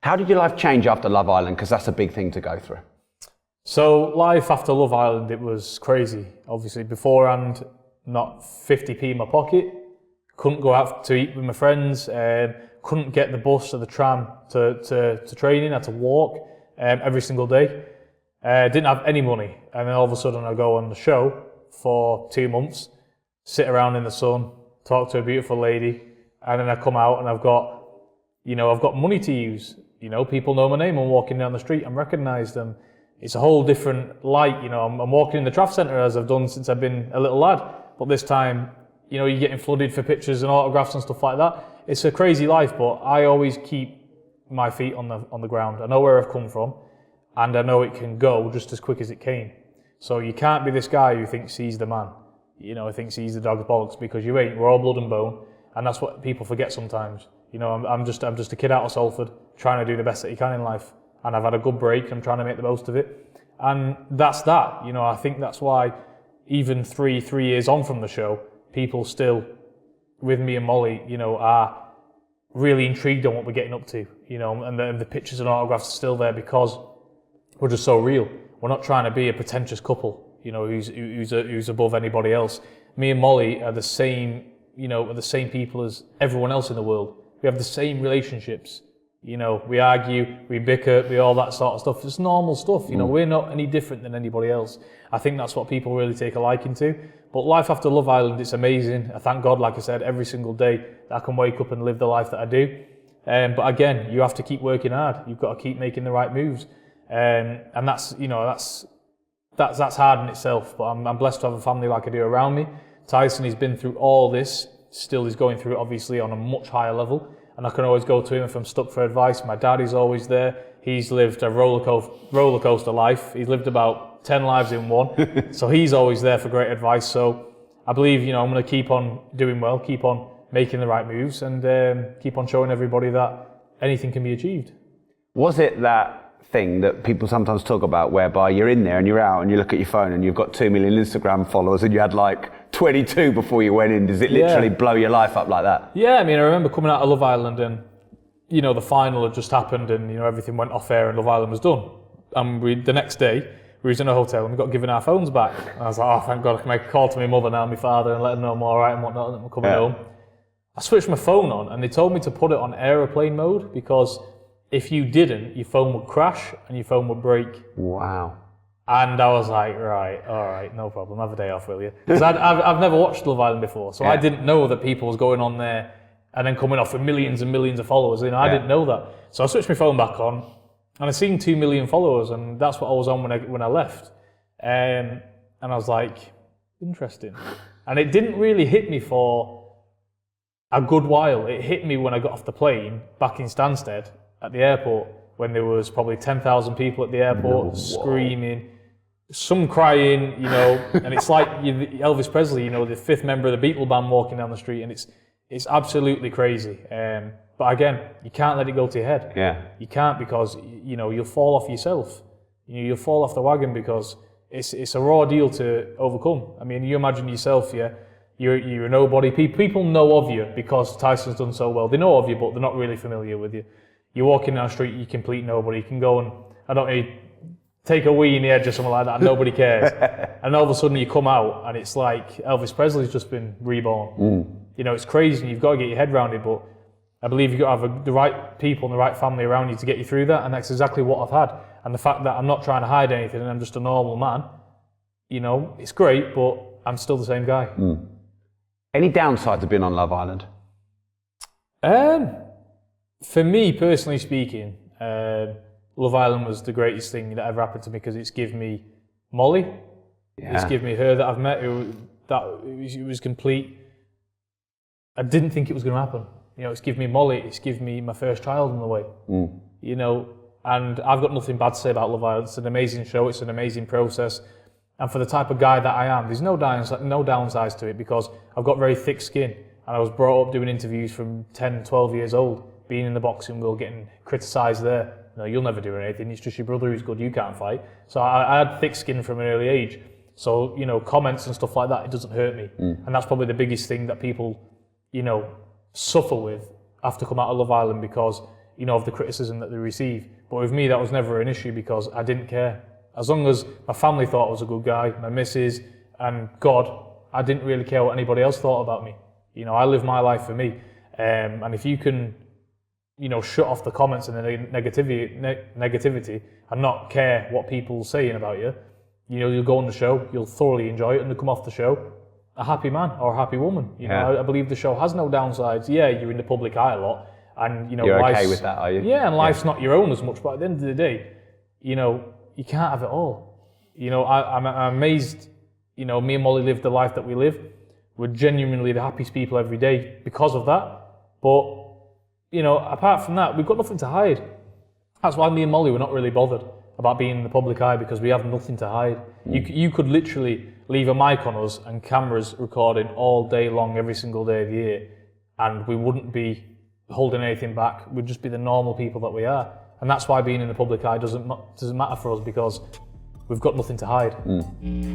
How did your life change after Love Island? Because that's a big thing to go through. So life after Love Island, it was crazy. Obviously beforehand, not 50p in my pocket, couldn't go out to eat with my friends, couldn't get the bus or the tram to training, had to walk every single day. Didn't have any money, and then all of a sudden I go on the show for 2 months, sit around in the sun, talk to a beautiful lady, and then I come out and I've got money to use. People know my name. I'm walking down the street, I'm recognised, and it's a whole different light. I'm walking in the Traff Centre as I've done since I've been a little lad, but this time, you're getting flooded for pictures and autographs and stuff like that. It's a crazy life, but I always keep my feet on the ground. I know where I've come from, and I know it can go just as quick as it came. So you can't be this guy who thinks he's the man, who thinks he's the dog's bollocks, because you ain't. We're all blood and bone, and that's what people forget sometimes. I'm just a kid out of Salford trying to do the best that he can in life, and I've had a good break. I'm trying to make the most of it, and that's that. I think that's why even three years on from the show, people still, with me and Molly, are really intrigued on what we're getting up to. And the pictures and autographs are still there because we're just so real. We're not trying to be a pretentious couple, who's above anybody else. Me and Molly are the same, are the same people as everyone else in the world. We have the same relationships. We argue, we bicker, all that sort of stuff. It's normal stuff. We're not any different than anybody else. I think that's what people really take a liking to. But life after Love Island, it's amazing. I thank God, like I said, every single day that I can wake up and live the life that I do. But again, you have to keep working hard. You've got to keep making the right moves. And that's hard in itself. But I'm blessed to have a family like I do around me. Tyson, he's been through all this. Still is going through it, obviously, on a much higher level. And I can always go to him if I'm stuck for advice. My dad is always there. He's lived a roller coaster life. He's lived about 10 lives in one. So he's always there for great advice. So I believe, I'm going to keep on doing well, keep on making the right moves, and keep on showing everybody that anything can be achieved. Was it that thing that people sometimes talk about whereby you're in there and you're out and you look at your phone and you've got 2 million Instagram followers and you had like 22 before you went in? Does it literally blow your life up like that? Yeah, I remember coming out of Love Island and, the final had just happened and, everything went off air and Love Island was done. And the next day, we was in a hotel and we got given our phones back. And I was like, oh, thank God, I can make a call to my mother now, my father, and let them know I'm all right and whatnot, and I'm coming home. I switched my phone on and they told me to put it on aeroplane mode because if you didn't, your phone would crash and your phone would break. Wow. And I was like, right, all right, no problem, have a day off, will you? Because I've never watched Love Island before, so I didn't know that people was going on there and then coming off with millions and millions of followers. I didn't know that. So I switched my phone back on and I seen 2 million followers, and that's what I was on when I left. And I was like, interesting. And it didn't really hit me for a good while. It hit me when I got off the plane back in Stansted at the airport, when there was probably 10,000 people at the airport screaming, some crying, and it's like Elvis Presley, the fifth member of the Beatle band walking down the street, and it's absolutely crazy. But again, you can't let it go to your head. Yeah. You can't, because you'll fall off yourself. You'll fall off the wagon because it's a raw deal to overcome. You imagine yourself, you're a nobody. People know of you because Tyson's done so well. They know of you, but they're not really familiar with you. You're walking down the street, you complete nobody. You can go and, take a wee in the edge or something like that, and nobody cares. And all of a sudden you come out, and it's like Elvis Presley's just been reborn. It's crazy, and you've got to get your head around it, but I believe you've got to have the right people and the right family around you to get you through that, and that's exactly what I've had. And the fact that I'm not trying to hide anything, and I'm just a normal man, it's great, but I'm still the same guy. Any downside to being on Love Island? For me, personally speaking, Love Island was the greatest thing that ever happened to me because it's given me Molly. Yeah. It's given me her that I've met. It was complete. I didn't think it was going to happen. It's given me Molly. It's given me my first child on the way. And I've got nothing bad to say about Love Island. It's an amazing show. It's an amazing process. And for the type of guy that I am, there's no downsides to it because I've got very thick skin. And I was brought up doing interviews from 10, 12 years old, being in the boxing world, getting criticised there. You'll never do anything, it's just your brother who's good, you can't fight. So I had thick skin from an early age. So, comments and stuff like that, it doesn't hurt me. And that's probably the biggest thing that people, suffer with after coming out of Love Island because, of the criticism that they receive. But with me, that was never an issue because I didn't care. As long as my family thought I was a good guy, my missus and God, I didn't really care what anybody else thought about me. I live my life for me. And if you can, shut off the comments and the negativity and not care what people are saying about you, you'll go on the show, you'll thoroughly enjoy it, and you'll come off the show a happy man or a happy woman. I believe the show has no downsides. Yeah, you're in the public eye a lot, and you're okay with that, are you? Yeah, and life's not your own as much. But at the end of the day, you can't have it all. I'm amazed. Me and Molly live the life that we live. We're genuinely the happiest people every day because of that. But apart from that, we've got nothing to hide. That's why me and Molly were not really bothered about being in the public eye, because we have nothing to hide. You could literally leave a mic on us and cameras recording all day long, every single day of the year, and we wouldn't be holding anything back. We'd just be the normal people that we are. And that's why being in the public eye doesn't matter for us, because we've got nothing to hide.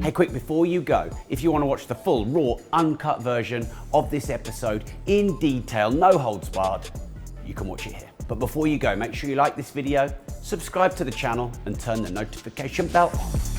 Hey, quick, before you go, if you want to watch the full, raw, uncut version of this episode in detail, no holds barred, you can watch it here. But before you go, make sure you like this video, subscribe to the channel, and turn the notification bell on.